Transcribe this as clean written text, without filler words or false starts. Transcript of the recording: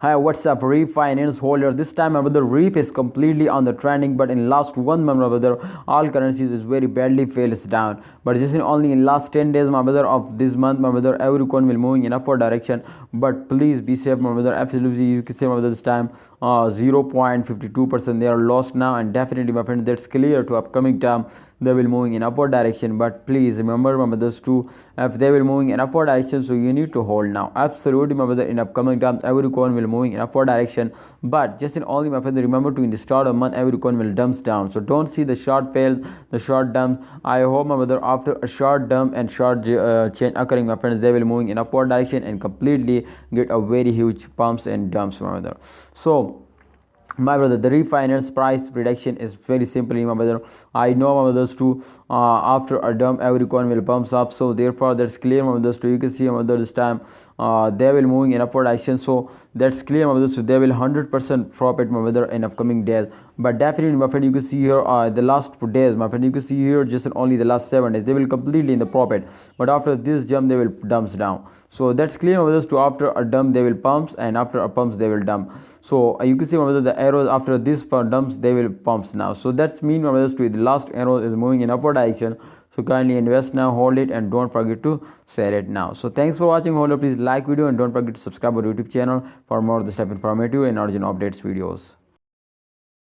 Hi, what's up, Reef Finance holder? This time, my brother, Reef is completely on the trending, but in last 1 month, my brother, all currencies is very badly fails down. But just in only in last 10 days, my brother, of this month, my brother, every coin will moving in upward direction. But please be safe, my brother. Absolutely, you can say, my brother, this time, 0.52% they are lost now, and definitely, my friend, that's clear to upcoming time they will moving in upward direction. But please remember, my brothers, too, if they will moving in upward direction, so you need to hold now. Absolutely, my brother, in upcoming times every coin will moving in upward direction. But just in only, my brother, remember to in the start of month every coin will dumps down, so don't see the short fail, the short dumps. I hope, my brother, after a short dump and short change occurring, my friends, they will moving in upward direction and completely get a very huge pumps and dumps, my brother. So my brother, the refinance price prediction is very simply, my brother. I know, my brothers, too, after a dump every coin will pumps up, so therefore that's clear, my brothers, too. You can see, my brother, this time they will moving in upward action, so that's clear, my brothers, so they will 100% profit, my brother, in upcoming days. But definitely, my friend, you can see here the last 2 days, my friend, you can see here just in only the last 7 days they will completely in the profit. But after this jump they will dumps down, so that's clear, my brothers, too. After a dump they will pumps, and after a pumps they will dump. So you can see, my brother, the arrows after this for dumps they will pumps now, so that's mean, my brothers, to the last arrow is moving in upward direction. So kindly invest now, hold it, and don't forget to sell it now. So thanks for watching, holder. Please like video and don't forget to subscribe our YouTube channel for more of this type of informative and original updates videos.